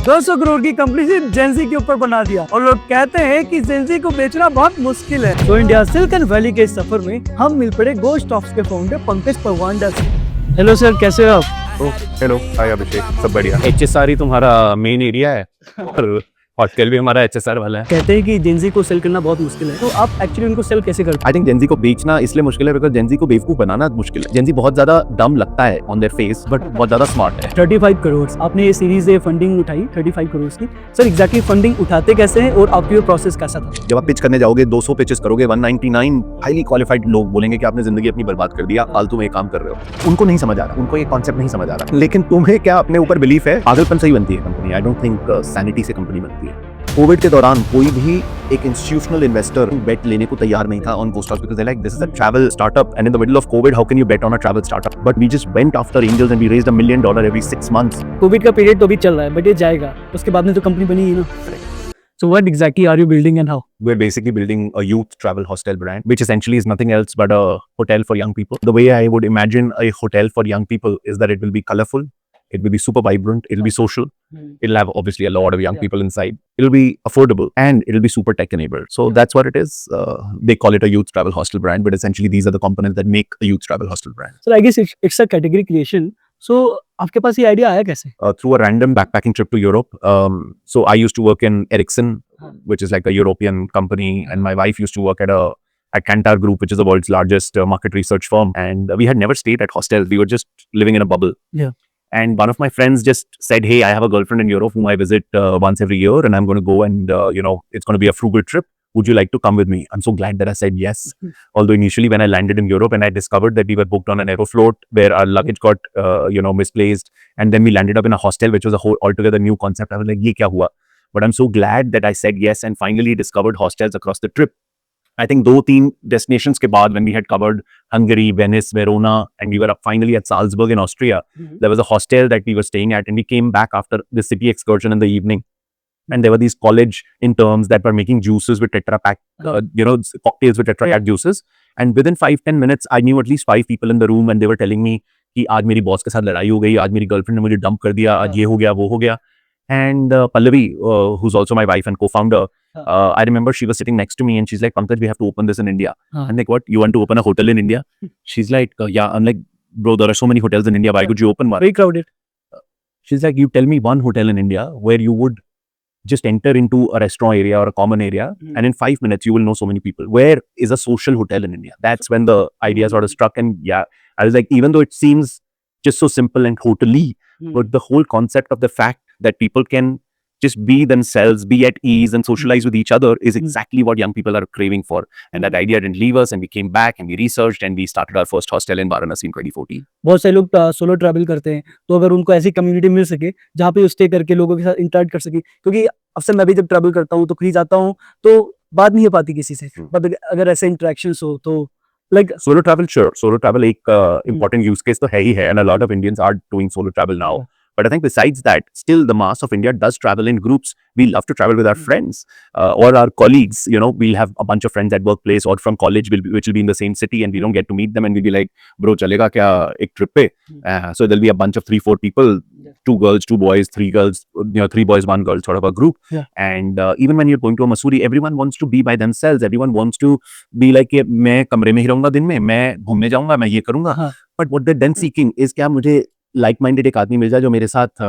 200 करोड़ की कंपनी सिर्फ जेंजी के ऊपर बना दिया और लोग कहते हैं कि जेंजी को बेचना बहुत मुश्किल है। तो इंडिया सिलिकॉन वैली के इस सफर में हम मिल पड़े गोस्ट ऑफ्स के फाउंडर पंकज परवांडा से। हेलो सर, कैसे हो आप? हेलो, हाय अभिषेक, सब बढ़िया। HSR ही तुम्हारा मेन एरिया है और हॉस्टल भी हमारा HSR वाला है। कहते हैं कि जेंजी को सेल करना बहुत मुश्किल है, तो आप एक्चुअली उनको सेल कैसे करते आई थिंक जेंजी को बेचना इसलिए मुश्किल है बिकॉज़ जेंजी को बेवकूफ बनाना मुश्किल है। जेंजी बहुत ज्यादा डम लगता है ऑन देयर फेस बट बहुत ज्यादा स्मार्ट है। 35 करोड़ आपने ये सीरीज से फंडिंग उठाई, 35 करोड़ की। सर एग्जैक्टली फंडिंग उठाते कैसे हैं और आपकी प्रोसेस कैसा था? जब आप पिच करने जाओगे 200 पिचेस करोगे, 199 हाईली क्वालिफाइड लोग बोलेंगे कि आपने जिंदगी अपनी बर्बाद कर दिया, फालतू में काम कर रहे हो। उनको नहीं समझ आ रहा, उनको ये कॉन्सेप्ट नहीं समझ आ रहा, लेकिन तुम्हें क्या अपने ऊपर बिलीफ है? पागलपन से ही बनती है company. I don't think sanity से कंपनी बनती है। कोविड के दौरान कोई भी एक इंस्टीट्यूशनल इन्वेस्टर बेट लेने को तैयार नहीं था on ghost offs because they like this is a travel startup and in the middle of Covid how can you bet on a travel startup? But we just went after angels and we raised $1 million every 6 months। COVID का period तो अभी चल रहा है but ये जाएगा, उसके बाद में तो कंपनी बनी है ना। So what exactly are you building and how? We're basically building a youth travel hostel brand, which essentially is nothing else but a hotel for young people. The way I would imagine a hotel for young people is that it will be colorful, it will be super vibrant, it will be social, it'll have obviously a lot of young people inside, it'll be affordable, and it'll be super tech enabled. So that's what it is. They call it a youth travel hostel brand, but essentially these are the components that make a youth travel hostel brand. So I guess it's a category creation. So आपके पास ये idea आया कैसे? Through a random backpacking trip to Europe. So I used to work in Ericsson, which is like a European company, and my wife used to work at Kantar Group, which is the world's largest market research firm. And we had never stayed at hostels. We were just living in a bubble. Yeah. And one of my friends just said, "Hey, I have a girlfriend in Europe whom I visit once every year, and I'm going to go and it's going to be a frugal trip. Would you like to come with me?" I'm so glad that I said yes. Although initially when I landed in Europe and I discovered that we were booked on an Aeroflot where our luggage got misplaced, and then we landed up in a hostel which was a whole altogether new concept. I was like, "Ye kya hua?" But I'm so glad that I said yes and finally discovered hostels across the trip. I think 2-3 destinations के बाद when we had covered Hungary, Venice, Verona, and we were finally at Salzburg in Austria, there was a hostel that we were staying at, and we came back after the city excursion in the evening. And there were these college interns that were making juices with Tetra Pak, cocktails with Tetra Pak juices. And within 5-10 minutes, I knew at least 5 people in the room, and they were telling me कि आज मेरी boss के साथ लड़ाई हो गई, आज मेरी गर्लफ्रेंड ने मुझे डंप कर दिया, आज ये हो गया, वो हो गया. And Pallavi, who's also my wife and co-founder, I remember she was sitting next to me and she's like, "Pankaj, we have to open this in India." I'm like, "What? You want to open a hotel in India?" She's like, "Yeah." I'm like, "Bro, there are so many hotels in India. Why could you open one?" Very crowded. She's like, "You tell me one hotel in India where you would just enter into a restaurant area or a common area, and in 5 minutes you will know so many people. Where is a social hotel in India?" That's when the idea sort of struck. And yeah, I was like, even though it seems just so simple and totally, but the whole concept of the fact that people can just be themselves, be at ease and socialize with each other is exactly what young people are craving for. And that idea didn't leave us, and we came back and we researched and we started our first hostel in Varanasi in 2014. बहुत से लोग solo travel करते हैं, तो अगर उनको ऐसी community मिल सके जहाँ पे स्टे करके लोगों के साथ इंटरेक्ट कर सके, क्योंकि अक्सर मैं भी जब ट्रैवल करता हूँ तो कहीं जाता हूँ तो बात नहीं हो पाती किसी से, बट अगर ऐसे इंटरेक्शंस हो तो like Solo travel, sure. Solo travel एक important use case तो है ही है, and a lot of Indians are doing solo travel now. But I think besides that, still the mass of India does travel in groups. We love to travel with our friends or our colleagues. We'll have a bunch of friends at workplace or from college which will be in the same city, and we don't get to meet them, and we'll be like, "Bro, chalega kya ek trip pe?" So there'll be a bunch of 3-4 people, 2 girls, 2 boys, 3 girls, 3 boys, 1 girl, sort of a group. Yeah. And even when you're going to a Mussoorie, everyone wants to be by themselves. Everyone wants to be like, मैं कमरे में ही रहूंगा दिन में, मैं घूमने जाऊंगा, मैं ये करूंगा. But what they're then seeking is क्या मुझे लाइक माइंडेड एक आदमी मिल जाए जो मेरे साथ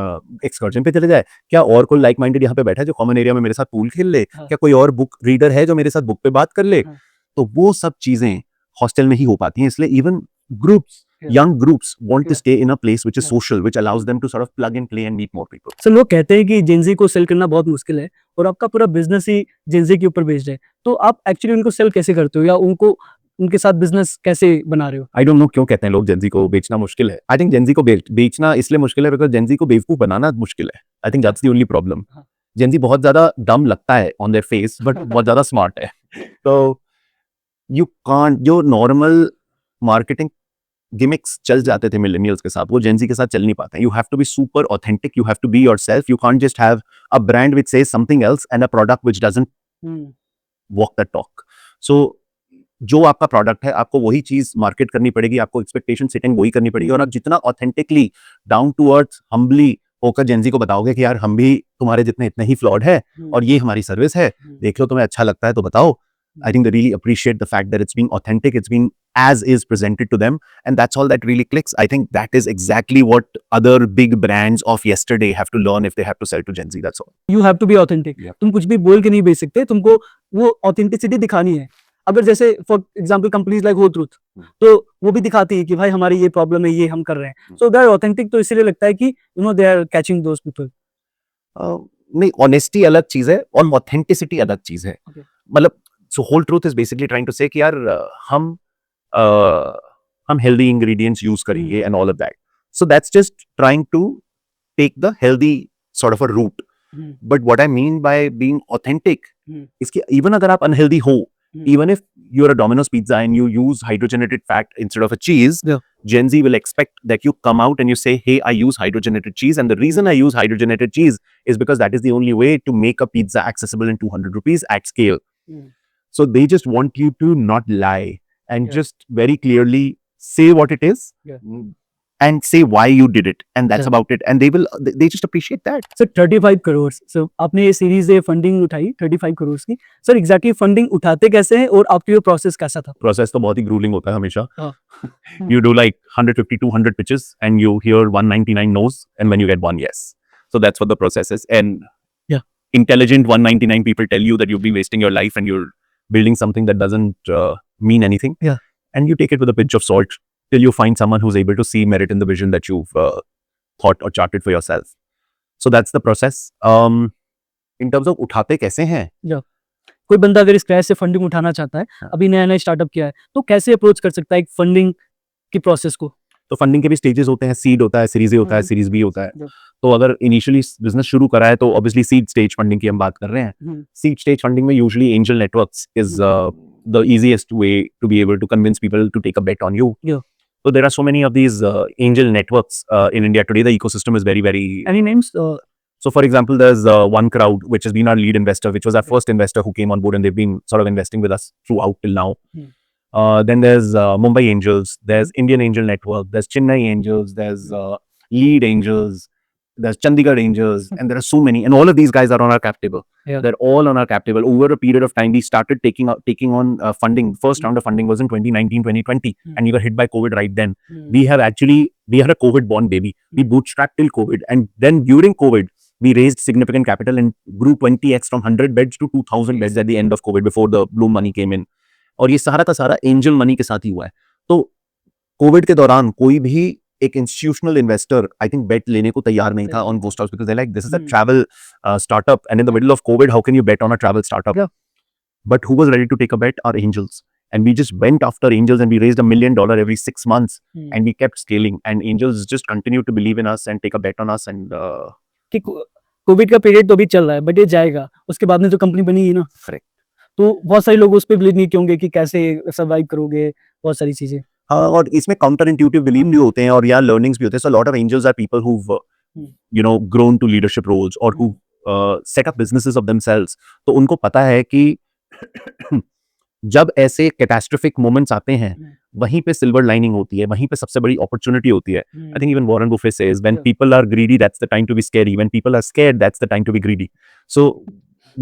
एक्सकर्जन पे चले जाए, क्या और कोई लाइक माइंडेड यहाँ पे बैठा है जो कॉमन एरिया में मेरे साथ पूल खेल ले, क्या कोई और बुक रीडर है जो मेरे साथ बुक पे बात कर ले. तो वो सब चीजें हॉस्टल में ही हो पाती हैं. इसलिए even groups, young groups want to stay in a place which is social, which allows them to sort of plug and play and meet more people. So लोग कहते हैं कि जेंजी को सेल करना बहुत मुश्किल है और आपका पूरा बिजनेस ही जेंजी के ऊपर बेस्ड है, तो आप एक्चुअली उनको सेल कैसे करते हो या उनको उनके साथ बिजनेस कैसे बना रहे हो? आई डोंट नो क्यों कहते हैं लोग जेंजी को बेचना मुश्किल है. आई थिंक जेंजी को बेचना इसलिए मुश्किल है बिकॉज जेंजी को बेवकूफ बनाना मुश्किल है. I think that's the only problem. Gen Z बहुत ज्यादा डम लगता है ऑन देयर फेस बट बहुत ज्यादा स्मार्ट है. तो यू कांट, जो नॉर्मल मार्केटिंग गिमिक्स चल जाते थे मिलेनियल्स के साथ, वो जेंजी के साथ चल नहीं पाते. You have to be super authentic, you have to be yourself. You can't just have a brand which says something else and a product which doesn't walk the talk. So जो आपका product है आपको वही चीज market करनी पड़ेगी, आपको expectation setting वही करनी पड़ेगी, और आप जितना authentically down to earth humbly होकर जेंजी को बताओगे कि यार हम भी तुम्हारे जितने इतने ही फ्लॉड है और ये हमारी सर्विस है, देख लो तुम्हें अच्छा लगता है तो बताओ. I think they really appreciate the fact that it's being authentic, it's being as is presented to them, and that's all that really clicks. I think that is exactly what other big brands of yesterday have to learn if they have to sell to Gen Z. That's all. You have to be authentic. Yeah. तुम कुछ भी बोल के नहीं बेच सकते, तुमको वो ऑथेंटिसिटी दिखानी है. अगर जैसे फॉर एग्जांपल कंपनीज लाइक हो ट्रूथ, तो वो भी दिखाती है कि भाई हमारी ये प्रॉब्लम है, ये हम कर रहे हैं. So they are authentic. तो इसलिए लगता है कि you know they are catching those people. नहीं, ऑनेस्टी अलग चीज है और ऑथेंटिसिटी अलग चीज है. Okay. मतलब so whole truth is basically trying to say कि यार हम हेल्दी इंग्रेडिएंट्स यूज करेंगे and all of that. So that's just trying to take the healthy sort of a route. But what I mean by being authentic इसकी even अगर आप unhealthy हो, even if you're a Domino's pizza and you use hydrogenated fat instead of a cheese, Yeah. Gen Z will expect that you come out and you say, hey, I use hydrogenated cheese. And the reason I use hydrogenated cheese is because that is the only way to make a pizza accessible in 200 rupees at scale. So they just want you to not lie and Yeah. just very clearly say what it is. Yeah. And say why you did it, and that's Yeah. about it. And they just appreciate that. Sir 35 crore. So आपने ये series से funding उठाई 35 करोड़ की. Sir exactly funding उठाते कैसे हैं और आपकी ये प्रोसेस कैसा था? Process तो बहुत ही grueling होता है हमेशा. हाँ. You do like 150, 200 pitches and you hear 199 no's, and when you get one yes. So that's what the process is. And Yeah. intelligent 199 people tell you that you'll be wasting your life and you're building something that doesn't mean anything. Yeah. And you take it with a pinch of salt till you find someone who's able to see merit in the vision that you've thought or charted for yourself. So that's the process. In terms of उठाते कैसे हैं? कोई बंदा अगर scratch से funding उठाना चाहता है, अभी नया नया स्टार्टअप किया है, तो कैसे अप्रोच कर सकता है एक फंडिंग की प्रोसेस को? तो फंडिंग के भी स्टेजेस होते हैं. सीड होता है, सीरीज ए होता है, सीरीज बी होता है. Yeah. तो अगर इनिशियली बिजनेस शुरू करा है तो ऑब्वियसली सीड स्टेज फंडिंग की हम बात कर रहे हैं. Seed stage funding में usually angel networks is the easiest way to be able to convince people to take a bet on you. Yeah. So there are so many of these angel networks in India today. The ecosystem is very, very. Any names? So for example, there's One Crowd, which has been our lead investor, which was our first investor who came on board, and they've been sort of investing with us throughout till now. Then there's Mumbai Angels, there's Indian Angel Network, there's Chennai Angels, there's Lead Angels, there's Chandigarh Angels, and there are so many. And all of these guys are on our cap table. Yeah. They're all on our cap table. Over a period of time, we started taking on funding. First round of funding was in 2019, 2020, and we got hit by COVID right then. We had a COVID-born baby. We bootstrapped till COVID, and then during COVID, we raised significant capital and grew 20x from 100 beds to 2,000 beds at the end of COVID before the Bloom money came in. और ये सारा का सारा angel money के साथ ही हुआ है. तो कोविड के दौरान कोई भी एक institutional investor I think bet लेने को तैयार नहीं था ऑन वो stocks because they like this is a travel startup and in the middle of Covid how can you bet on a travel startup. But who was ready to take a bet are angels. And we just went after angels and we raised $1 million every 6 months and we kept scaling and angels just continued to believe in us and take a bet on us. And कि Covid का period तो अभी चल रहा है but ये जाएगा, उसके बाद में जो कंपनी बनी है ना, Correct. तो बहुत सारे लोग उस पर बिलीव नहीं होंगे कि कैसे सर्वाइव करोगे, बहुत सारी चीजें. हाँ, और इसमें काउंटर इंट्यूटिव बिलीव भी होते हैं और यहाँ लर्निंग्स भी होते हैं. So lot of angels are people who you know grown to leadership roles और who set up businesses of themselves. तो उनको पता है कि जब ऐसे कैटास्ट्रोफिक मोमेंट्स आते हैं वहीं पे सिल्वर लाइनिंग होती है, वहीं पे सबसे बड़ी अपॉर्चुनिटी होती है. I think even Warren Buffett says when people are greedy that's the time to be scary, when people are scared that's the time to be greedy. So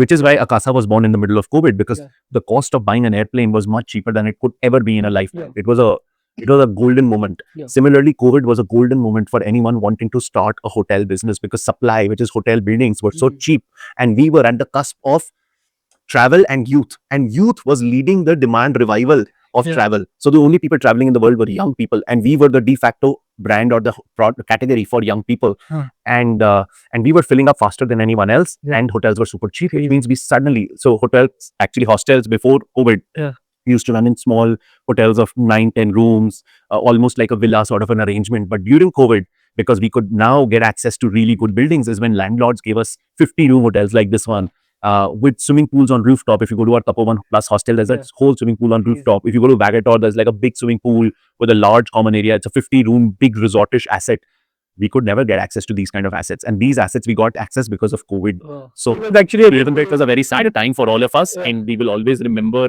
which is why Akasa was born in the middle of COVID, because the cost of buying an airplane was much cheaper than it could ever be in a lifetime. It was a golden moment. Similarly, COVID was a golden moment for anyone wanting to start a hotel business because supply, which is hotel buildings, were so cheap, and we were at the cusp of travel and youth was leading the demand revival of travel. So the only people traveling in the world were young people, and we were the de facto brand or the category for young people. And we were filling up faster than anyone else, and hotels were super cheap. It means we suddenly, so hostels before COVID used to run in small hotels of 9-10 rooms, almost like a villa sort of an arrangement. But during COVID, because we could now get access to really good buildings, is when landlords gave us 50-room hotels like this one. With swimming pools on rooftop. If you go to our Tapovan Plus hostel, there's a whole swimming pool on rooftop. If you go to Vagator, there's like a big swimming pool with a large common area. It's a 50-room, big resortish asset. We could never get access to these kind of assets. And these assets, we got access because of COVID. So actually, it was a very sad time for all of us. And we will always remember,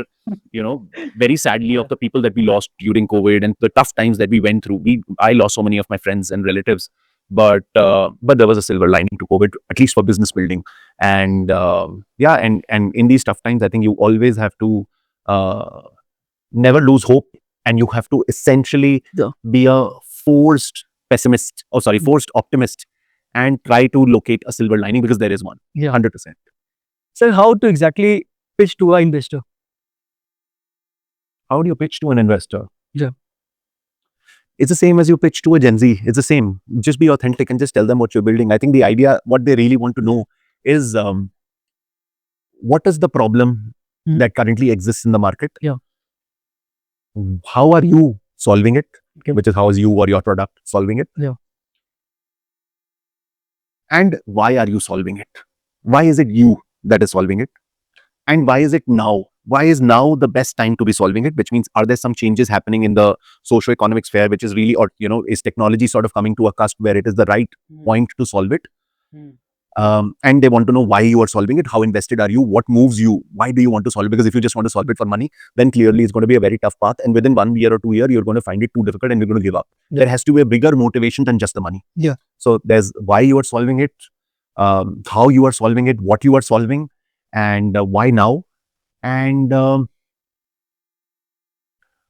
you know, very sadly of the people that we lost during COVID and the tough times that we went through. I lost so many of my friends and relatives but there was a silver lining to COVID, at least for business building. And and in these tough times, I think you always have to never lose hope, and you have to essentially Yeah. be a forced pessimist, or sorry, forced optimist, and try to locate a silver lining, because there is one. Yeah. 100%. Sir, how to exactly pitch to an investor? How do you pitch to an investor? Yeah. It's the same as you pitch to a Gen Z. It's the same. Just be authentic and just tell them what you're building. I think the idea, what they really want to know is what is the problem Hmm. that currently exists in the market? Yeah. How are you solving it? Okay. Which is how is you or your product solving it? Yeah. And why are you solving it? Why is it you that is solving it? And why is it now? Why is now the best time to be solving it? Which means, are there some changes happening in the socio-economic sphere, which is really, or is technology sort of coming to a cusp where it is the right point to solve it? And they want to know why you are solving it. How invested are you? What moves you? Why do you want to solve it? Because if you just want to solve it for money, then clearly it's going to be a very tough path. And within 1 year or 2 years, you're going to find it too difficult and you're going to give up. Yeah. There has to be a bigger motivation than just the money. Yeah. So there's why you are solving it, how you are solving it, what you are solving, and why now. And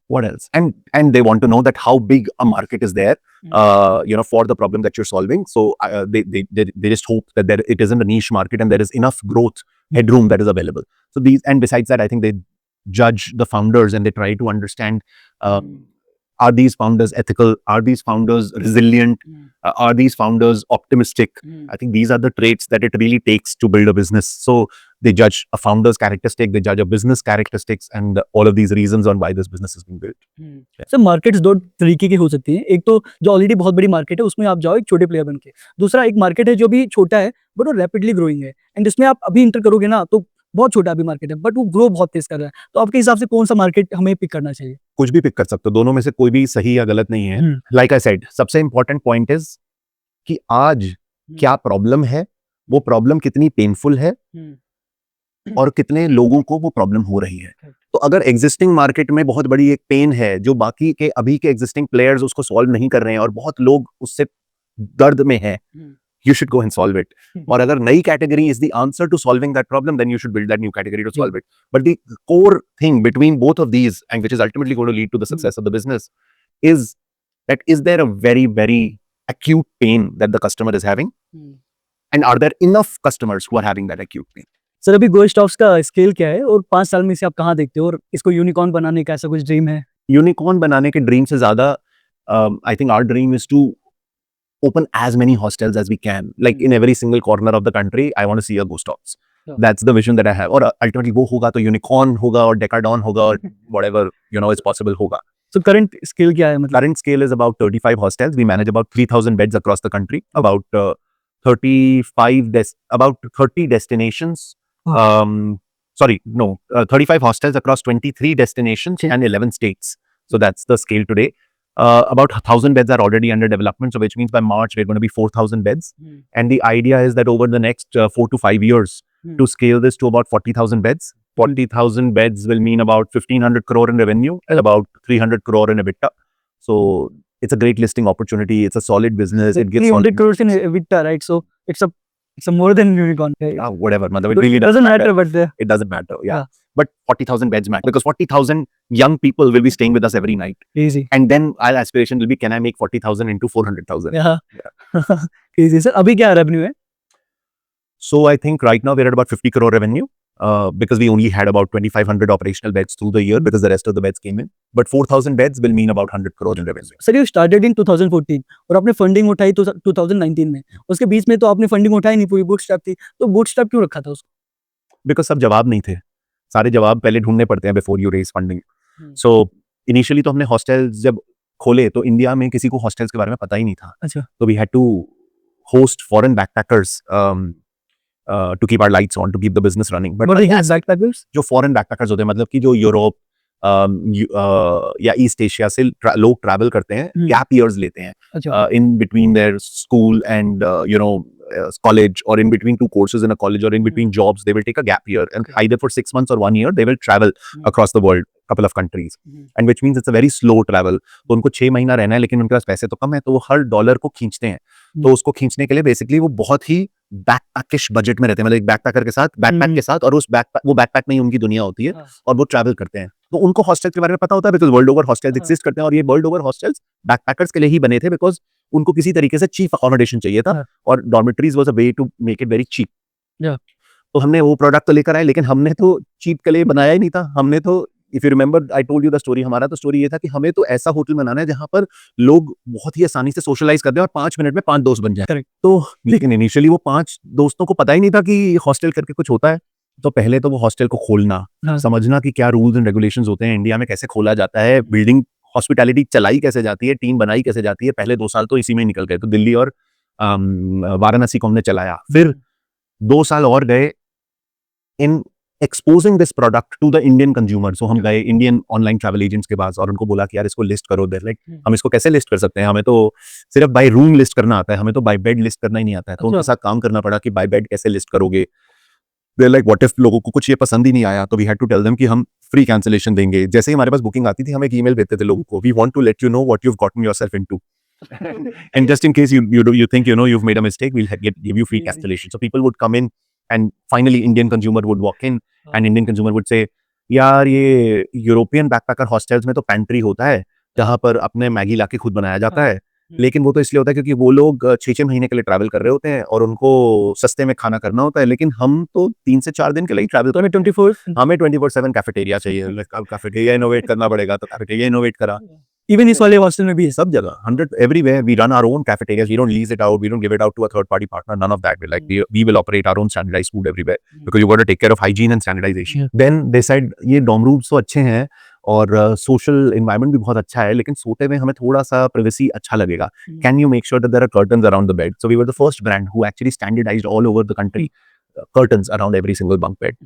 what else? And they want to know that how big a market is there, for the problem that you're solving. So they just hope that it isn't a niche market and there is enough growth headroom that is available. So these, and besides that, I think they judge the founders and they try to understand, are these founders ethical? Are these founders resilient? Are these founders optimistic? I think these are the traits that it really takes to build a business. So they judge a founder's characteristic, they judge a business characteristics, and all of these reasons on why this business is being built. Sir markets दो तरीके की हो सकती हैं। एक तो जो already बहुत बड़ी मार्केट है उसमें आप जाओ एक छोटे प्लेयर बन के। दूसरा एक मार्केट है जो भी छोटा है बट वो रैपिडली ग्रोइंग है एंड जिसमें आप अभी इंटर करोगे ना तो बहुत छोटा अभी मार्केट है बट वो ग्रो बहुत तेज कर रहा है। तो आपके हिसाब से कौन सा मार्केट हमें पिक करना चाहिए? कुछ भी पिक कर सकते हो, दोनों में से कोई भी सही या गलत नहीं है। लाइक आई सेड, सबसे इंपॉर्टेंट पॉइंट इज कि आज क्या प्रॉब्लम है, वो प्रॉब्लम कितनी पेनफुल है और कितने लोगों को वो प्रॉब्लम हो रही है। तो अगर एग्जिस्टिंग मार्केट में बहुत बड़ी एक पेन है जो बाकी के अभी के एग्जिस्टिंग प्लेयर्स उसको सॉल्व नहीं कर रहे हैं और बहुत लोग उससे दर्द में हैं, you should go and solve it. और अगर नई category is the answer to solving that problem, then you should build that new category to solve it. But the core thing between both of these, and which is ultimately going to lead to the success of the business, is that is there a very, very acute pain that the customer is having? And are there enough customers who are having that acute pain? Sir अभी गो stocks का scale क्या है और 5 साल में से आप कहाँ देखते हो और इसको यूनिकॉर्न बनाने का ऐसा कुछ ड्रीम है? यूनिकॉर्न बनाने के ड्रीम से ज्यादा I think our dream is to open as many hostels as we can. Like in every single corner of the country, I want to see a Ghost Talks. Yeah. That's the vision that I have. और ultimately वो होगा तो unicorn होगा और decadon होगा और whatever is possible होगा. So current scale क्या है मतलब? Current scale is about 35 hostels. We manage about 3,000 beds across the country. About 30 destinations. 35 hostels across 23 destinations and 11 states. So that's the scale today. About 1,000 beds are already under development, so which means by March we're going to be 4,000 beds. And the idea is that over the next 4 to 5 years, to scale this to about 40,000 beds. 40,000 beds will mean about 1,500 crore in revenue and about 300 crore in EBITDA. So it's a great listing opportunity. It's a solid business. It gives 300 crores in EBITDA, right? So it's a more than unicorn. Whatever. It really doesn't matter, but it doesn't matter. Yeah. But 40,000 beds matter because 40,000 young people will be staying with us every night. Easy. And then our aspiration will be, can I make 40,000 into 400,000? Yeah. Easy. Sir, अभी क्या revenue है? So I think right now we're at about 50 crore revenue because we only had about 2,500 operational beds through the year because the rest of the beds came in. But 4,000 beds will mean about 100 crore in revenue. Sir, you started in 2014 और आपने funding उठाई तो 2019 में। उसके बीच में तो आपने funding उठाई नहीं, पूरी बूटस्ट्रैप थी। तो बूटस्ट्रैप क्यों रखा था उसको? Because सब जवाब नहीं थे। सारे जवाब पहले ढूंढने पड़ते हैं before you raise funding. So initially तो हमने hostels जब खोले तो इंडिया में किसी को hostels के बारे में पता ही नहीं था. अच्छा. So we had to host foreign backpackers to keep our lights on, to keep the business running. But what are these backpackers? जो foreign backpackers होते हैं, मतलब कि जो यूरोप या ईस्ट एशिया से लोग ट्रैवल करते हैं, गैप ईयर्स लेते हैं in between their school and college, or in between two courses in a college, or in between jobs, they will take a gap year, and either for 6 months or 1 year they will travel across the world. couple of countries, and which means it's a very slow travel. तो उनको 6 महीना रहना है, लेकिन उनके पास पैसे तो कम है, तो वो हर डॉलर को खींचते हैं। तो उसको खींचने के लिए बेसिकली वो बहुत ही बैकपैकिश बजट में रहते हैं, मतलब एक बैकपैकर के साथ, बैकपैक के साथ, और उस बैकपैक में ही उनकी दुनिया होती है, और वो ट्रैवल करते हैं। तो उनको हॉस्टल के बारे में पता होता है, because world over hostels exist करते हैं, और ये वर्ल्ड ओवर हॉस्टल्स बैकपैकर्स के लिए ही बने थे, बिकॉज उनको किसी तरीके से चीप अकोमोडेशन चाहिए था, और dormitories was a way to make it very cheap. तो हमने वो प्रोडक्ट तो लेकर आए, लेकिन हमने तो चीप के लिए बनाया ही नहीं था। हमने तो, if you remember, I told you the story, हमारा तो स्टोरी ये था कि हमें तो ऐसा होटल बनाना है जहां पर लोग बहुत ही आसानी से सोशलाइज कर दें और 5 मिनट में 5 दोस्त बन जाए। तो लेकिन इनिशियली वो 5 दोस्तों को पता ही नहीं था कि हॉस्टल करके कुछ होता है। तो पहले तो वो हॉस्टल को खोलना, समझना कि क्या रूल्स एंड रेगुलेशंस होते हैं, इंडिया में कैसे खोला जाता है, बिल्डिंग हॉस्पिटैलिटी चलाई कैसे जाती है, टीम बनाई कैसे जाती है। पहले 2 साल तो इसी में ही निकल गए। तो दिल्ली और वाराणसी को हमने चलाया। फिर 2 साल और गए in exposing this product to the Indian consumer. So हम गए इंडियन ऑनलाइन ट्रैवल एजेंट्स के पास और उनको बोला कि यार इसको लिस्ट करो। देयर लाइक, हम इसको कैसे लिस्ट कर सकते हैं, हमें तो सिर्फ बाय रूम लिस्ट करना आता है, हमें तो बाय बेड लिस्ट करना ही नहीं आता है। तो उनके साथ काम करना पड़ा कि बाय बेड कैसे लिस्ट करोगे। देयर लाइक, व्हाट इफ लोगों को कुछ ये पसंद ही नहीं आया, तो we had to tell them कि हम फ्री कैंसिलेशन देंगे। जैसे ही हमारे पास बुकिंग आती थी, हम एक ईमेल भेजते थे लोगों को, we want to let you know what you have gotten yourself into, and just in case you think you've made a mistake, we'll give you free cancellation. So people would come in, and finally Indian consumer would walk in, and Indian consumer would say, यार ये European backpacker hostels में तो pantry होता है जहां पर अपने Maggi लाके खुद बनाया जाता है, लेकिन वो तो इसलिए होता है क्योंकि वो लोग 6-6 महीने के लिए ट्रैवल कर रहे होते हैं और उनको सस्ते में खाना करना होता है। लेकिन हम तो 3 से 4 दिन के लिए ट्रैवल, तो हमें 24/7 कैफेटेरिया चाहिए। कैफेटेरिया इनोवेट करना पड़ेगा, तो कैफेटेरिया इनोवेट करा। इवन इस वाले हॉस्टल में भी है सब जगह, 100 everywhere we run our own cafeterias. We don't lease it out, we don't give it out to a third party partner, none of that. We're like, we will operate our own standardized food everywhere, because you got to take care of hygiene and standardization. Then they said, ये dorm rooms तो अच्छे हैं और social environment भी बहुत अच्छा है, लेकिन सोते में हमें थोड़ा सा privacy अच्छा लगेगा. Can you make sure that there are curtains around the bed? So we were the first brand who actually standardized all over the country curtains around every single bunk bed.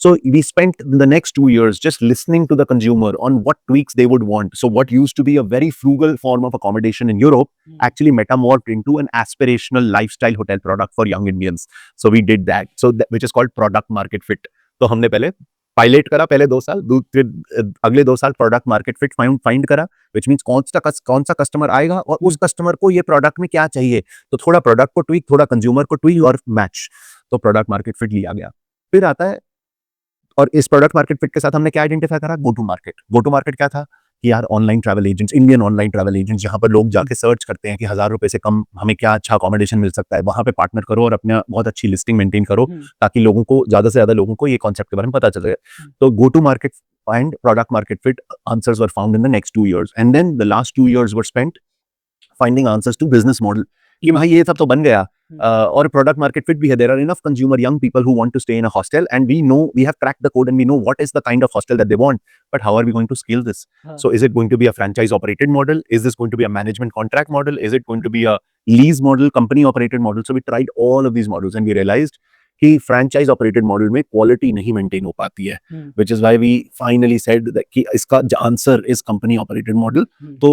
So we spent the next 2 years just listening to the consumer on what tweaks they would want. So what used to be a very frugal form of accommodation in Europe actually metamorphed into an aspirational lifestyle hotel product for young Indians. So we did that. So which is called product market fit. तो हमने पहले pilot करा, पहले 2 साल, फिर अगले 2 साल product market fit find करा, विच मीन्स कौन सा कस्टमर आएगा और उस कस्टमर को ये प्रोडक्ट में क्या चाहिए। तो थोड़ा प्रोडक्ट को ट्वीक, थोड़ा कंज्यूमर को ट्वीक और मैच। तो प्रोडक्ट मार्केट फिट लिया गया। फिर आता है, और इस प्रोडक्ट मार्केट फिट के साथ हमने क्या आइडेंटिफाई करा, go to market. Go to market क्या था कि यार online travel agents, Indian online travel agents, जहां पर लोग जाके सर्च करते हैं कि 1000 रुपए से कम हमें क्या अच्छा अकोमोडेशन मिल सकता है, वहां पे पार्टनर करो और अपना बहुत अच्छी लिस्टिंग मेंटेन करो, ताकि लोगों को, ज्यादा से ज्यादा लोगों को ये कॉन्सेप्ट के बारे में पता चल जाए। तो go to market and product market fit answers were found in the next 2 years, and then the last 2 years were spent finding answers to business model कि भाई ये सब तो बन गया, और product market fit भी है। There are enough consumer young people who want to stay in a hostel, and we know, we have cracked the code and we know what is the kind of hostel that they want, but how are we going to scale this? So is it going to be a franchise operated model? Is this going to be a management contract model? Is it going to be a lease model, company operated model? So we tried all of these models and we realized कि franchise operated model में quality नहीं maintain हो पाती है, which is why we finally said कि इसका answer is company operated model. तो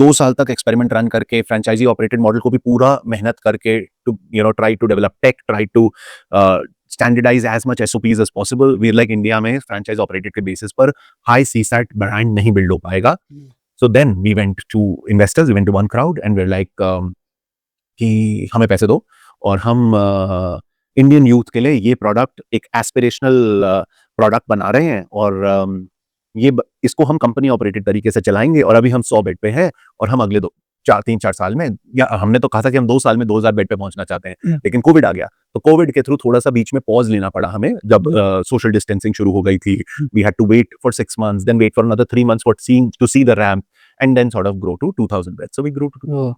2 साल तक एक्सपेरिमेंट रन करके फ्रेंचाइजी ऑपरेटेड मॉडल को भी पूरा मेहनत करके to try to develop tech, try to standardize as much SOPs as possible. We like India में फ्रेंचाइज ऑपरेटेड के बेसिस पर हाई CSAT ब्रांड नहीं बिल्ड हो पाएगा। So then we went to investors, we went to one crowd and we are like कि हमें पैसे दो और हम इंडियन यूथ के लिए ये प्रोडक्ट एक एस्पिरेशनल प्रोडक्ट बना रहे हैं, और इसको हम कंपनी ऑपरेटेड तरीके से चलाएंगे। और अभी हम 100 बेड पे हैं और हम अगले 3-4 साल में, या हमने तो कहा था कि हम 2 साल में 2000 बेड पे पहुंचना चाहते हैं, लेकिन कोविड आ गया। तो कोविड के थ्रू थोड़ा सा बीच में पॉज लेना पड़ा हमें, जब सोशल डिस्टेंसिंग शुरू हो गई थी। We had to wait for 6 months, then wait for another 3 months for to see the ramp, and then sort of grow to 2000 bed. So we grow to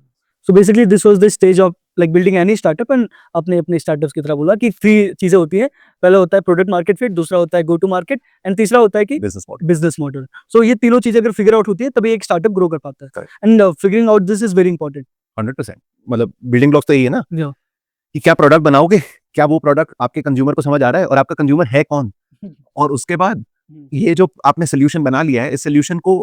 So basically this was the stage of like building any startup, and आपने अपने startups की तरह बोला कि 3 चीजें होती हैं। पहला होता है प्रोडक्ट मार्केट फिट, दूसरा होता है गो टू मार्केट, एंड तीसरा होता है कि बिजनेस मॉडल। सो ये तीनों चीजें अगर फिगर आउट होती है तभी एक स्टार्टअप ग्रो कर पाता है, and figuring out this is very important. 100%। मतलब बिल्डिंग ब्लॉक्स तो यही है ना कि क्या प्रोडक्ट बनाओगे, क्या वो प्रोडक्ट आपके कंज्यूमर को समझ आ रहा है और आपका कंज्यूमर है कौन, और उसके बाद ये जो आपने सोल्यूशन बना लिया है, इस सोल्यूशन को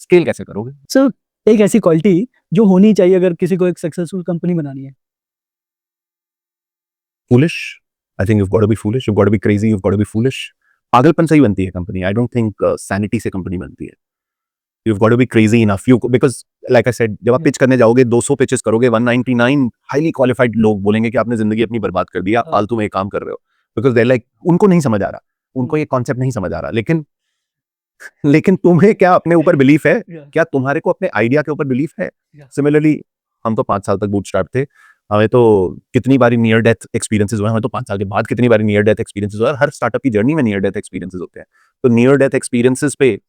स्केल कैसे करोगे। सो एक ऐसी क्वालिटी जो होनी चाहिए अगर किसी को एक सक्सेसफुल कंपनी बनानी है। Foolish. I think you've got to be foolish. You've got to be crazy. You've got to be foolish. पागलपन से ही बनती है company. I don't think sanity से कंपनी बनती है. You've got to be crazy enough. Because like I said, जब आप pitch करने जाओगे 200 पिचेस करोगे, 199 हाईली क्वालिफाइड लोग बोलेंगे कि आपने जिंदगी अपनी बर्बाद कर दी, आप फालतू में ये काम कर रहे हो. बिकॉज दे लाइक, उनको नहीं समझ आ रहा, उनको ये कॉन्सेप्ट नहीं समझ आ रहा. लेकिन तुम्हें क्या अपने ऊपर बिलीफ है? क्या तुम्हारे को अपने आइडिया के ऊपर बिलीफ है? सिमिलरली हम तो 5 साल तक बूटस्ट्रैप थे. हमें तो कितनी बारी नियर डेथ एक्सपीरियंसेस हुए. हमें तो 5 साल के बाद कितनी बारी नियर डेथ एक्सपीरियंसेस हुआ. हर स्टार्टअप की जर्नी में नियर डेथ एक्सपीरियंसेस होते हैं. तो नियर डेथ एक्सपीरियंसेस पे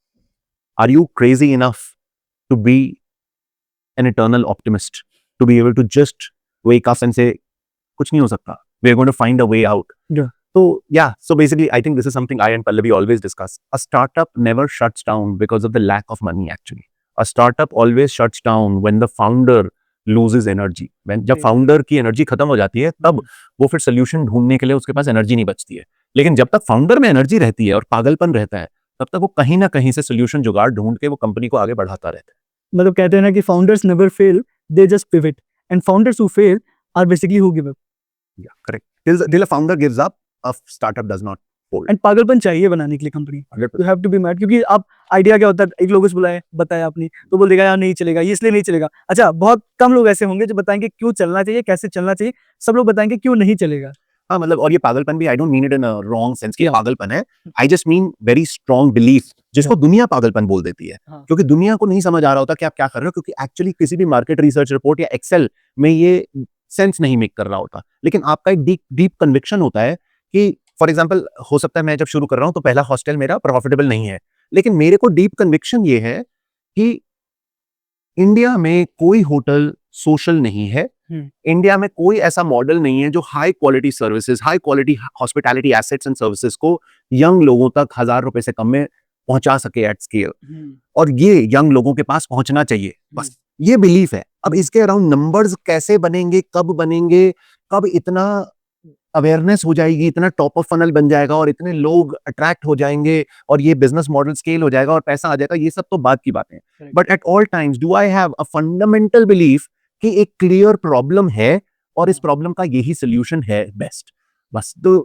are you crazy enough to be an eternal optimist, to be able to just wake up and say kuch nahi ho sakta, we are going to find a way out? So basically I think this is something I and Pallavi always discuss. A startup never shuts down because of the lack of money. Actually, a startup always shuts down when the founder loses energy. जब founder की energy खत्म हो जाती है, तब वो फिर solution ढूंढने के लिए उसके पास एनर्जी नहीं बचती है. लेकिन जब तक फाउंडर में एनर्जी रहती है और पागलपन रहता है, तब तक वो कहीं ना कहीं से सोल्यूशन जुगाड़ ढूंढ के वो कंपनी को आगे बढ़ाता रहता है. मतलब कहते हैं ना कि founders never fail, they just pivot, and founders who fail are basically who give up. Yeah, correct. Till a founder gives up, a startup does not fold. And पागलपन चाहिए बनाने के लिए company. You have to be mad, क्योंकि आप idea क्या होता है, एक लोगों से बताया आपने तो बोल देगा यार नहीं चलेगा, ये इसलिए नहीं चलेगा. अच्छा, बहुत कम लोग ऐसे होंगे जो बताएंगे क्यों चलना चाहिए, कैसे चलना चाहिए. सब लोग बताएंगे क्यों नहीं चलेगा. हाँ, मतलब, और ये पागलपन भी, I don't mean it in a wrong sense कि पागलपन है. I just mean very strong belief, जिसको दुनिया पागलपन बोल देती है. क्योंकि दुनिया को नहीं समझ आ रहा होता कि आप क्या कर रहे हो, क्योंकि एक्चुअली किसी भी मार्केट रिसर्च रिपोर्ट या एक्सेल में ये सेंस नहीं मेक कर रहा होता. लेकिन आपका एक डीप कन्विक्शन होता है कि फॉर एग्जाम्पल, हो सकता है मैं जब शुरू कर रहा हूं तो पहला हॉस्टल मेरा प्रॉफिटेबल नहीं है, लेकिन मेरे को डीप कन्विक्शन ये है कि इंडिया में कोई होटल सोशल नहीं है. इंडिया में कोई ऐसा मॉडल नहीं है जो high quality services, high quality hospitality assets and services को यंग लोगों तक 1000 रुपए से कम में पहुंचा सके एट स्केल. और ये यंग लोगों के पास पहुंचना चाहिए, बस ये बिलीफ है. अब इसके अराउंड नंबर्स कैसे बनेंगे, कब इतना अवेयरनेस हो जाएगी, इतना टॉप ऑफ फनल बन जाएगा और इतने लोग अट्रैक्ट हो जाएंगे और ये बिजनेस मॉडल स्केल हो जाएगा और पैसा आ जाएगा, ये सब तो बात की बातें हैं. But at all times do I have a fundamental belief कि एक क्लियर प्रॉब्लम है और इस प्रॉब्लम का यही सोल्यूशन है बेस्ट. बस तो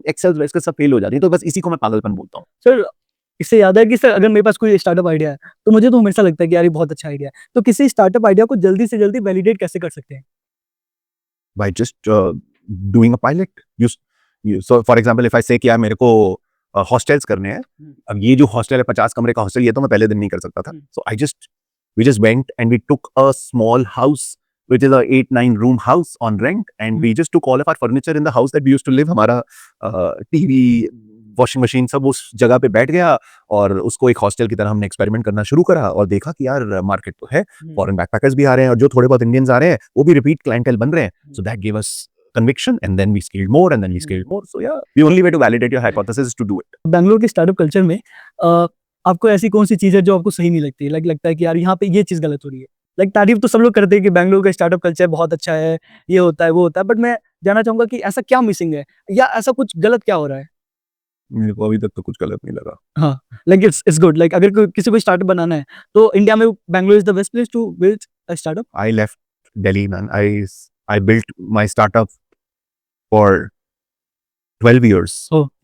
एक्सेल इसका सब फेल हो जाती है. तो बस इसी को मैं पागलपन बोलता हूँ. सर, इससे याद है कि सर अगर मेरे पास कोई स्टार्टअप आइडिया है तो मुझे तो हमेशा लगता है कि यार ये बहुत अच्छा आइडिया है. तो किसी स्टार्टअप आइडिया को जल्दी से जल्दी वैलिडेट कैसे कर सकते हैं? By just doing a pilot. So for example, if I say कि यार मेरे को हॉस्टल्स करने हैं, अब ये जो हॉस्टल है 50 कमरे का हॉस्टल, ये तो मैं पहले दिन नहीं कर सकता था. So we just went and we took a small house which is a 8-9 room house on rent, and we just took all of our furniture in the house that we used to live. हमारा TV, washing machine सब उस जगह पे बैठ गया और उसको एक हॉस्टल की तरह हमने एक्सपेरिमेंट करना शुरू करा और देखा कि यार मार्केट तो है, फॉरेन बैकपैकर्स भी आ रहे हैं और जो थोड़े बहुत इंडियंस आ रहे हैं वो भी रिपीट क्लाइंटेल बन रहे हैं. So that give us conviction, and then we scaled more, and then we scaled more. So yeah, the only way to validate your hypothesis is to do it. Bangalore के startup culture में आपको ऐसी कौन सी चीज है जो आपको सही नहीं लगती, लगता है कि यार यहाँ पे ये चीज गलत हो रही है? तारीफ तो सब लोग करते हैं कि बैंगलोर का स्टार्टअप कल्चर बहुत अच्छा है, ये होता है वो होता है, बट मैं जानना चाहूंगा कि ऐसा क्या मिसिंग है या ऐसा कुछ गलत क्या हो रहा है? मेरे को अभी तक तो कुछ गलत नहीं लगा. हाँ, लाइक इट्स गुड. लाइक अगर किसी को स्टार्टअप बनाना है तो इंडिया में Bangalore is the best place to build a startup. I left Delhi, man. I built my startup for 12 years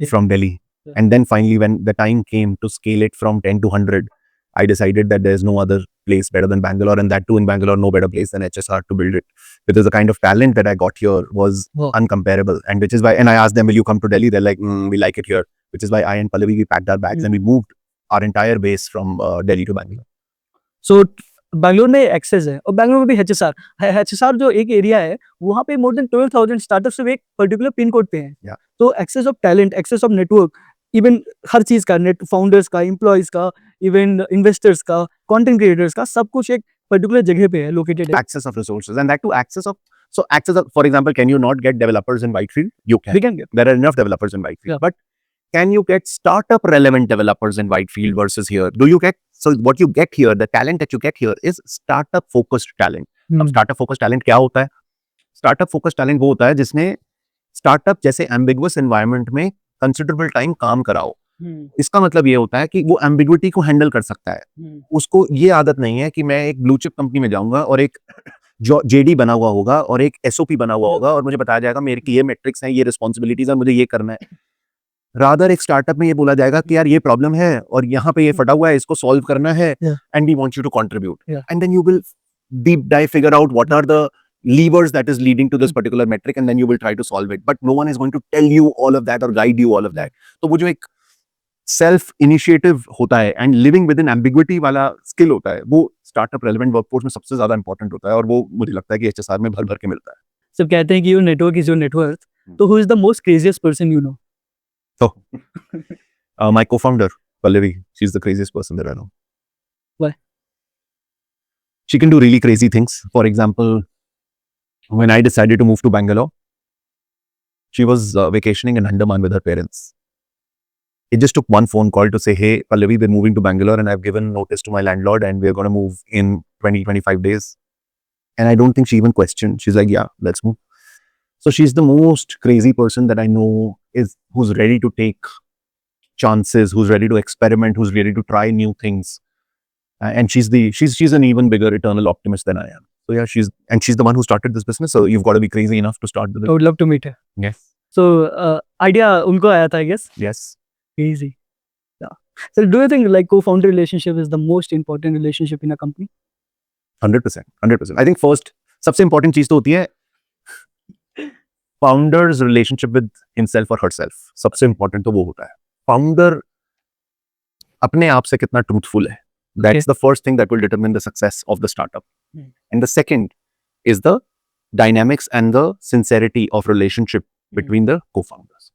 from Delhi. And then finally, when the time came to scale it from 10 to 100, I decided that there's no other place better than Bangalore, and that too in Bangalore, no better place than HSR to build it. Because the kind of talent that I got here was uncomparable. And which is why, and I asked them, will you come to Delhi? They're like, we like it here. Which is why I and Pallavi, we packed our bags and we moved our entire base from Delhi to Bangalore. So, Bangalore में access है और बैंगलोर में भी HSR जो एक area है वहाँ पे मोर देन 12,000 स्टार्टअप सिर्फ एक पर्टिकुलर पिन कोड पे हैं. तो access of talent, access of network, even हर चीज का, नेट फाउंडर्स का, एम्प्लॉइज का, इवन इन्वेस्टर्स का, कंटेंट क्रिएटर्स का, सब कुछ एक पर्टिकुलर जगह पे है located. Access of resources, and that to access of, for example, can you not get developers in Whitefield? You can. We can get. There are enough developers in Whitefield, but can you get startup relevant developers in Whitefield versus here? Do you get, so what you get here, the talent that you get here is startup focused talent. अब startup focused talent क्या होता है? Startup focused talent वो होता है जिसने startup जैसे ambiguous environment में considerable time काम कराओ. इसका मतलब ये होता है कि वो ambiguity को handle कर सकता है. उसको ये आदत नहीं है कि मैं एक blue chip कंपनी में जाऊंगा और एक जो जेडी बना हुआ होगा और एक एसओपी बना हुआ होगा और मुझे बताया जाएगा मेरे की ये मेट्रिक्स हैं, ये रिस्पॉन्सिबिलिटीज है, मुझे ये करना है. रादर एक स्टार्टअप में ये बोला जाएगा कि यार ये प्रॉब्लम है और यहाँ पे ये फटा हुआ है, इसको सॉल्व करना है, Yeah. And we want you to contribute, Yeah. And then you will deep dive figure out what are the levers that is leading to this particular metric, and then you will try to solve it, but no one is going to tell you all of that or guide you all of that. तो वो जो एक self initiative होता है and living with in ambiguity वाला skill होता है, वो स्टार्टअप रेलेवेंट वर्कफोर्स में सबसे ज्यादा इंपॉर्टेंट होता है, और वो मुझे लगता है कि एचएसआर में भर भर के मिलता है. सब कहते हैं कि your network is your net worth, तो who is the most craziest person you know? So my co-founder Pallavi, she's the craziest person that I know. Why? She can do really crazy things. For example, when I decided to move to Bangalore, she was vacationing in Andaman with her parents. It just took one phone call to say, hey, Pallavi, we're moving to Bangalore and I've given notice to my landlord and we're going to move in 20-25 days. And I don't think she even questioned. She's like, yeah, let's move. So she's the most crazy person that I know, who's ready to take chances, who's ready to experiment, who's ready to try new things. And she's an even bigger eternal optimist than I am. So yeah, she's the one who started this business. So you've got to be crazy enough to start the I business. would love to meet her. Yes. So idea उनको आया था, I guess. Yes. Crazy. Yeah. So do you think like co-founder relationship is the most important relationship in a company? 100%. 100%. I think first, सबसे important चीज तो होती है founder's relationship with himself or herself. सबसे important तो वो होता है. Founder अपने आप से कितना truthful है. That's the first thing that will determine the success of the startup. And the second is the dynamics and the sincerity of relationship between the co-founders.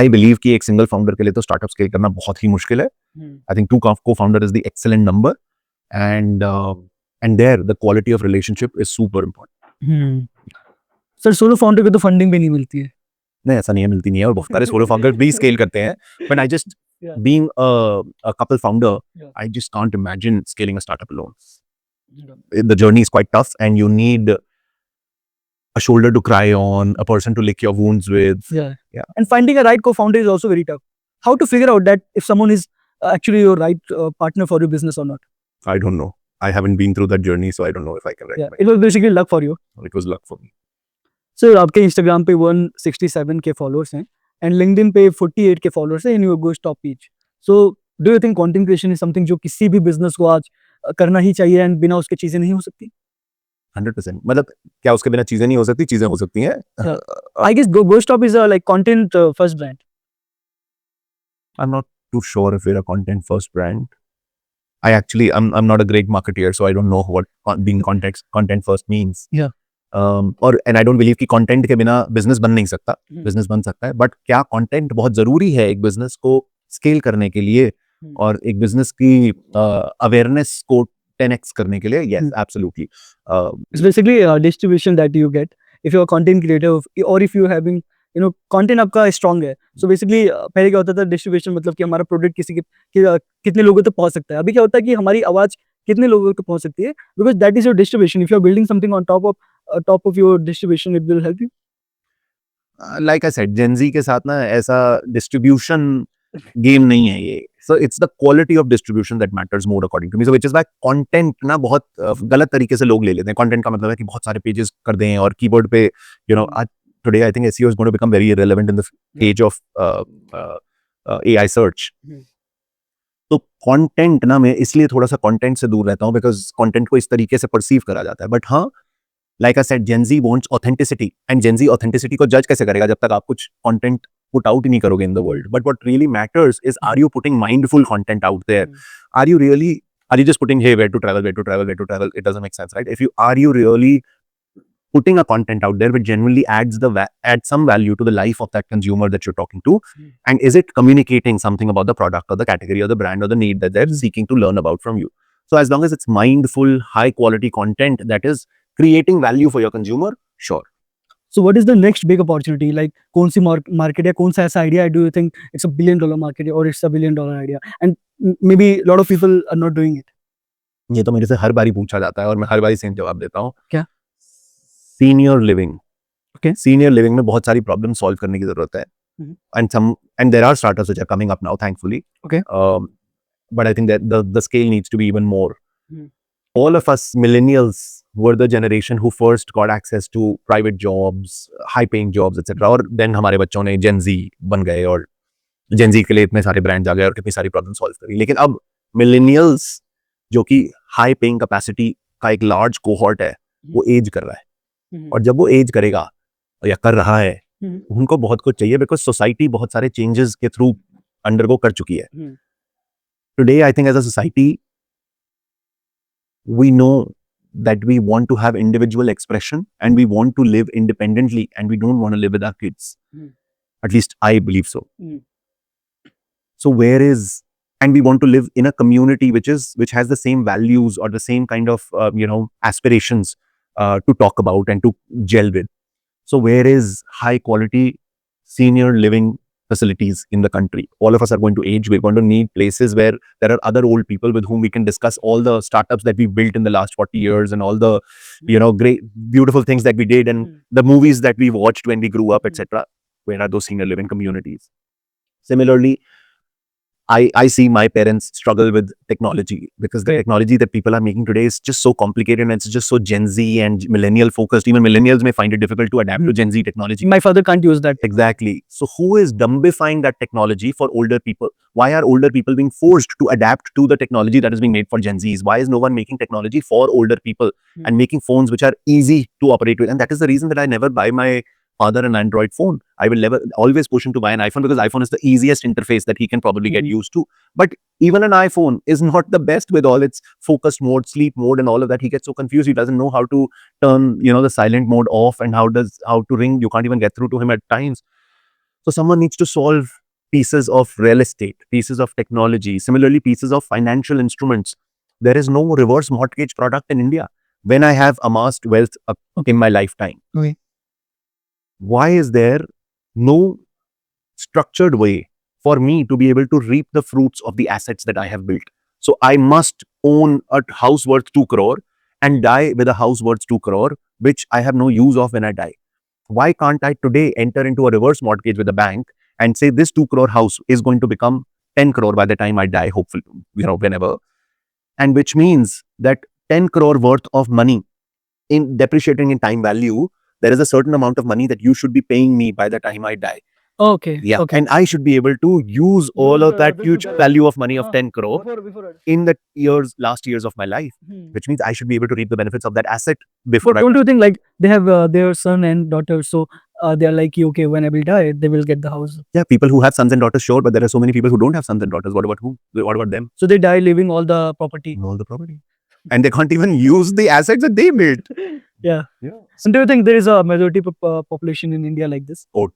I believe कि एक single founder के लिए तो startup scale करना बहुत ही मुश्किल है. I think 2 co-founder is the excellent number, and there the quality of relationship is super important. Sir solo founder को तो फंडिंग भी नहीं मिलती है. नहीं, ऐसा नहीं है, मिलती नहीं है, और बहुत सारे सोलो फाउंडर भी स्केल करते हैं, but I just Yeah. being a couple founder, Yeah. I just can't imagine scaling a startup alone. The journey is quite tough and you need a shoulder to cry on, a person to lick your wounds with. Yeah. Yeah. And finding a right co-founder is also very tough. How to figure out that if someone is actually your right partner for your business or not? I don't know. I haven't been through that journey, so I don't know if I can Yeah. recommend. It was basically luck for you. It was luck for me. Sir आपके Instagram पे 167 के followers हैं and LinkedIn पे 48 के followers हैं, and you go top page. So do you think content creation is something जो किसी भी बिजनेस को आज करना ही चाहिए एंड बिना उसके चीजें नहीं हो सकती? 100%. मतलब क्या उसके बिना चीजें नहीं हो सकती? चीजें हो सकती हैं. I guess GoStop is a like content first brand. I'm not too sure if we're a content first brand. I'm not a great marketeer, so I don't know what being content first means. Yeah. and I don't believe कि content के बिना business बन नहीं सकता. Business बन सकता है, but क्या content बहुत जरूरी है एक business को scale करने के लिए और एक business की awareness को 10x करने के लिए? Yes, absolutely. It's basically a distribution that you get if you're a content creator or if you having content आपका strong है. So basically पहले क्या होता था, distribution मतलब कि हमारा product कितने लोगों तक पहुंच सकता है. अभी क्या होता है कि हमारी आवाज कितने लोगों तक पहुंच सकती है, because that is your distribution. If you're building something on top of your distribution, it will help you. Like I said, Gen Z के साथ ना ऐसा distribution game नहीं है ये. So it's the quality of distribution that matters more according to me. So which is why content ना बहुत गलत तरीके से लोग ले लेते हैं. Content का मतलब है कि बहुत सारे pages कर दें और keyboard पे today I think SEO is going to become very irrelevant in the age of AI search. तो कंटेंट ना मैं इसलिए थोड़ा सा कंटेंट से दूर रहता हूँ, बिकॉज कंटेंट को इस तरीके से परसीव करा जाता है. बट हाँ, like I said, Gen Z wants authenticity, and Gen Z authenticity को जज कैसे करेगा जब तक आप कुछ कंटेंट पुट आउट ही नहीं करोगे in the world. But what really matters is, are you putting mindful content out there? Are you just putting hey where to travel? It doesn't make sense, right? Are you really putting a content out there which genuinely adds some value to the life of that consumer that you're talking to, and is it communicating something about the product or the category or the brand or the need that they're seeking to learn about from you? So as long as it's mindful, high quality content that is creating value for your consumer, sure. So what is the next big opportunity? Like कौन सी market या कौन सा ऐसा idea do you think it's a $1 billion market or it's a $1 billion idea, and maybe a lot of people are not doing it? ये तो मेरे से हर बारी पूछा जाता है और मैं हर बारी सेम जवाब देता हूँ. क्या? Senior living. Okay. Senior living में बहुत सारी प्रॉब्लम सॉल्व करने की जरूरत है. And there are startups which are coming up now, thankfully. Okay. But I think that the scale needs to be even more. All of us millennials were the generation who first got access to private jobs, high paying jobs, etc. और then हमारे बच्चों ने Gen Z बन गए और Gen Z के लिए इतने सारे ब्रांड्स आ गए और कितनी सारी प्रॉब्लम सॉल्व करी। लेकिन अब मिलेनियल्स जो कि हाई पेइंग कैपेसिटी का एक लार्ज कोहॉर्ट है, वो एज कर रहा है, और जब वो एज करेगा या कर रहा है, उनको बहुत कुछ चाहिए, बिकॉज सोसाइटी बहुत सारे चेंजेस के थ्रू अंडरगो कर चुकी है। Today I think as a society we know that we want to have individual expression and we want to live independently and we don't want to live with our kids. At least I believe so. So where is, and we want to live in a community which has the same values or the same kind of aspirations to talk about and to gel with. So where is high quality senior living facilities in the country? All of us are going to age. We're going to need places where there are other old people with whom we can discuss all the startups that we built in the last 40 years and all the great beautiful things that we did and the movies that we watched when we grew up, etc. Where are those senior living communities? Similarly, I see my parents struggle with technology, because the technology that people are making today is just so complicated and it's just so Gen Z and millennial focused. Even millennials may find it difficult to adapt to Gen Z technology. My father can't use that. Exactly. So who is dumbifying that technology for older people? Why are older people being forced to adapt to the technology that is being made for Gen Zs? Why is no one making technology for older people and making phones which are easy to operate with? And that is the reason that I never buy my father an Android phone. I will never always push him to buy an iPhone, because iPhone is the easiest interface that he can probably get used to. But even an iPhone is not the best with all its focus mode, sleep mode and all of that. He gets so confused. He doesn't know how to turn, the silent mode off, and how to ring. You can't even get through to him at times. So someone needs to solve pieces of real estate, pieces of technology, similarly pieces of financial instruments. There is no reverse mortgage product in India. When I have amassed wealth in my lifetime, Okay. why is there no structured way for me to be able to reap the fruits of the assets that I have built? So I must own a house worth 2 crore and die with a house worth 2 crore, which I have no use of when I die. Why can't I today enter into a reverse mortgage with a bank and say this 2 crore house is going to become 10 crore by the time I die, hopefully, whenever. And which means that 10 crore worth of money in depreciating in time value, there is a certain amount of money that you should be paying me by the time I die. Okay. Yeah. Okay. And I should be able to use all of that huge value of money of 10 crore in the last years of my life, which means I should be able to reap the benefits of that asset before But don't you think like they have their son and daughter, so they're like, okay, when I will die, they will get the house. Yeah, people who have sons and daughters, sure, but there are so many people who don't have sons and daughters. What about who? What about them? So they die leaving all the property. All the property. And they can't even use the assets that they built. Yeah. Yeah. And do you think there is a majority population in India like this? Or,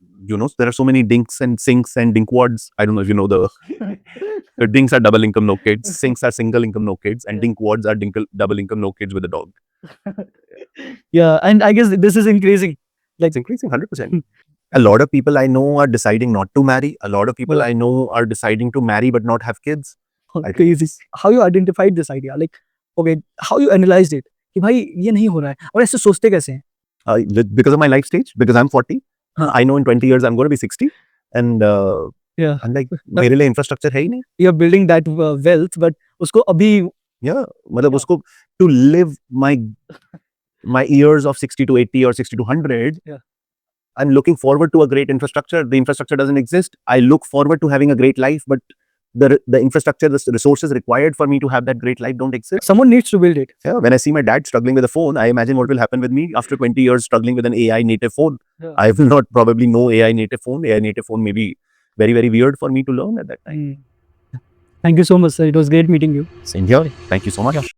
there are so many dinks and sinks and dinkwads. I don't know if you know the dinks are double income, no kids. Sinks are single income, no kids. And dinkwads are double income, no kids with a dog. Yeah. And I guess this is increasing. It's increasing 100%. A lot of people I know are deciding not to marry. A lot of people I know are deciding to marry but not have kids. Crazy. How you identified this idea? Like, okay, how you analyzed it? कि भाई ये नहीं हो रहा है, और ऐसे सोचते कैसे हैं? Because of my life stage, because I'm 40. I know in 20 years I'm going to be 60. And Yeah. I'm like, मेरे लिए infrastructure है ही नहीं. You're building that wealth, but उसको अभी Yeah, मतलब उसको to live my years of 60 to 80 or 60 to 100. Yeah. I'm looking forward to a great infrastructure. The infrastructure doesn't exist. I look forward to having a great life, but the infrastructure, the resources required for me to have that great life don't exist. someone needs to build it. Yeah, when I see my dad struggling with a phone, I imagine what will happen with me after 20 years struggling with an AI native phone. Yeah. I will not probably know AI native phone. AI native phone may be very, very weird for me to learn at that time. Thank you so much, sir. It was great meeting you. Same here. Thank you so much.